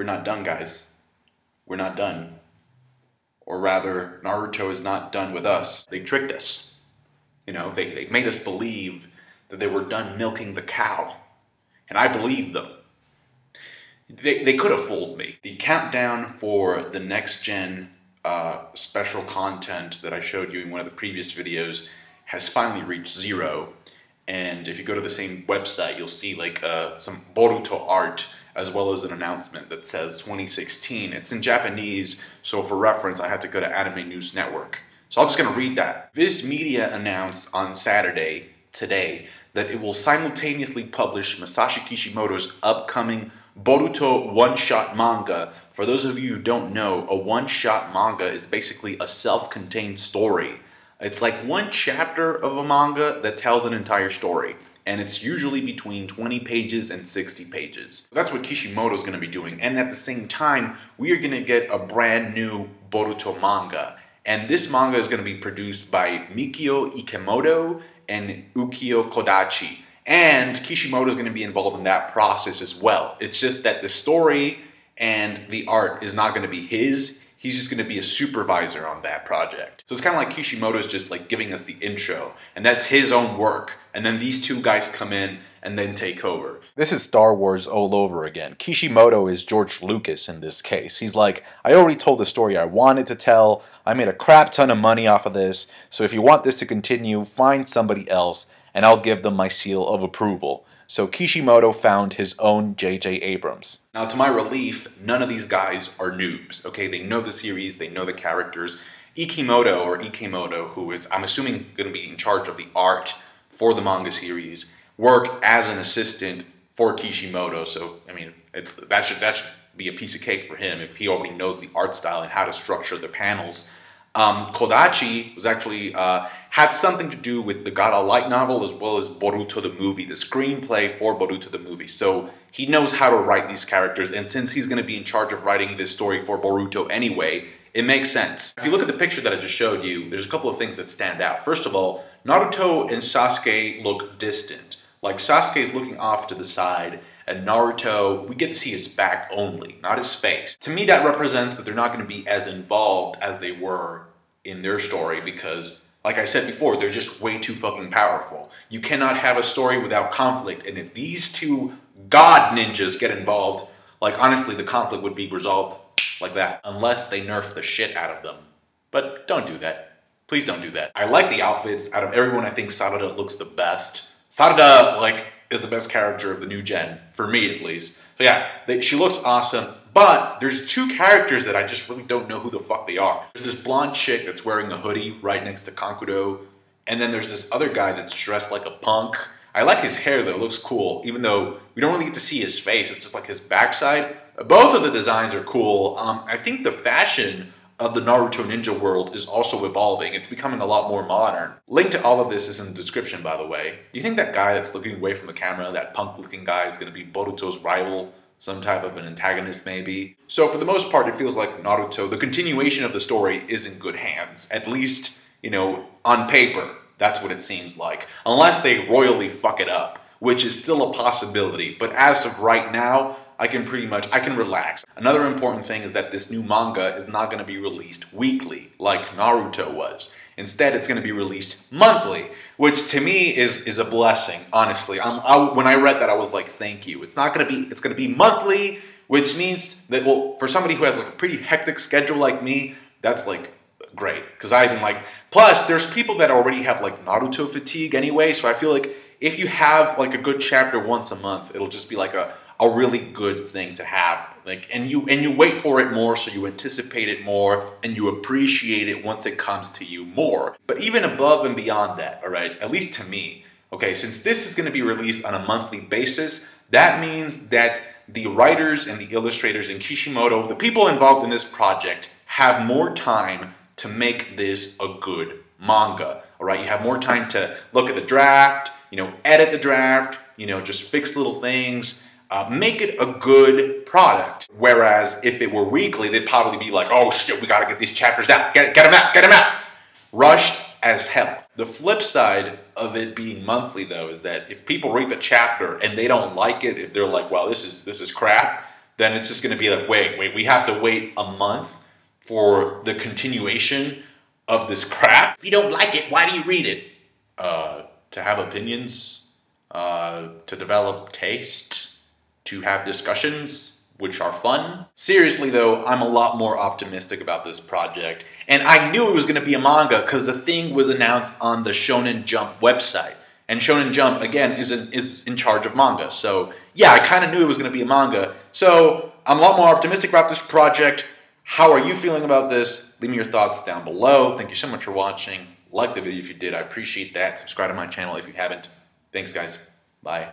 not done, guys. We're not done. Or rather, Naruto is not done with us. They tricked us. You know, they made us believe that they were done milking the cow. And I believed them. They could have fooled me. The countdown for the next gen special content that I showed you in one of the previous videos has finally reached 0. And if you go to the same website, you'll see like some Boruto art as well as an announcement that says 2016. It's in Japanese, so for reference, I had to go to Anime News Network. So I'm just going to read that. Viz Media announced on Saturday, today, that it will simultaneously publish Masashi Kishimoto's upcoming Boruto one-shot manga. For those of you who don't know, a one-shot manga is basically a self-contained story. It's like one chapter of a manga that tells an entire story. And it's usually between 20 pages and 60 pages. That's what Kishimoto's going to be doing. And at the same time, we are going to get a brand new Boruto manga. And this manga is going to be produced by Mikio Ikemoto and Ukio Kodachi. And Kishimoto is going to be involved in that process as well. It's just that the story and the art is not going to be his. He's just going to be a supervisor on that project. So it's kind of like Kishimoto is just like giving us the intro, and that's his own work. And then these two guys come in and then take over. This is Star Wars all over again. Kishimoto is George Lucas in this case. He's like, I already told the story I wanted to tell. I made a crap ton of money off of this. So if you want this to continue, find somebody else and I'll give them my seal of approval. So Kishimoto found his own J.J. Abrams. Now, to my relief, none of these guys are noobs, okay? They know the series, they know the characters. Ikemoto, who is, I'm assuming, going to be in charge of the art for the manga series, worked as an assistant for Kishimoto. So, I mean, that should be a piece of cake for him if he already knows the art style and how to structure the panels. Kodachi was actually had something to do with the Gaara light novel as well as Boruto the movie, the screenplay for Boruto the movie. So he knows how to write these characters, and since he's going to be in charge of writing this story for Boruto anyway, it makes sense. If you look at the picture that I just showed you, there's a couple of things that stand out. First of all, Naruto and Sasuke look distant. Like Sasuke is looking off to the side, and Naruto, we get to see his back only, not his face. To me, that represents that they're not going to be as involved as they were in their story because, like I said before, they're just way too fucking powerful. You cannot have a story without conflict, and if these two god ninjas get involved, like honestly, the conflict would be resolved like that, unless they nerf the shit out of them. But don't do that. Please don't do that. I like the outfits. Out of everyone, I think Sarada looks the best. Sarada, like, is the best character of the new gen, for me at least. So yeah, she looks awesome, but there's two characters that I just really don't know who the fuck they are. There's this blonde chick that's wearing a hoodie right next to Kankuro, and then there's this other guy that's dressed like a punk. I like his hair though, it looks cool, even though we don't really get to see his face, it's just like his backside. Both of the designs are cool. I think the fashion of the Naruto ninja world is also evolving. It's becoming a lot more modern. Link to all of this is in the description, by the way. Do you think that guy that's looking away from the camera, that punk-looking guy, is going to be Boruto's rival? Some type of an antagonist, maybe? So for the most part, it feels like Naruto, the continuation of the story, is in good hands. At least, you know, on paper. That's what it seems like. Unless they royally fuck it up, which is still a possibility. But as of right now, I can relax. Another important thing is that this new manga is not going to be released weekly like Naruto was. Instead, it's going to be released monthly, which to me is a blessing, honestly. When I read that, I was like, thank you. It's going to be monthly, which means that, well, for somebody who has like a pretty hectic schedule like me, that's like great. Because plus there's people that already have like Naruto fatigue anyway, so I feel like if you have like a good chapter once a month, it'll just be like a really good thing to have. Like, and you wait for it more, so you anticipate it more, and you appreciate it once it comes to you more. But even above and beyond that, all right, at least to me, okay, since this is going to be released on a monthly basis, that means that the writers and the illustrators in Kishimoto, the people involved in this project, have more time to make this a good manga, all right? You have more time to look at the draft, you know, edit the draft, you know, just fix little things, make it a good product. Whereas if it were weekly, they'd probably be like, oh shit, we gotta get these chapters out, get them out. Rushed as hell. The flip side of it being monthly though is that if people read the chapter and they don't like it, if they're like, well, this is crap, then it's just going to be like, wait, we have to wait a month for the continuation of this crap. If you don't like it, why do you read it? To have opinions, to develop taste, to have discussions, which are fun. Seriously though, I'm a lot more optimistic about this project. And I knew it was going to be a manga because the thing was announced on the Shonen Jump website. And Shonen Jump, again, is in charge of manga. So yeah, I kind of knew it was going to be a manga. So I'm a lot more optimistic about this project. How are you feeling about this? Leave me your thoughts down below. Thank you so much for watching. Like the video if you did. I appreciate that. Subscribe to my channel if you haven't. Thanks, guys. Bye.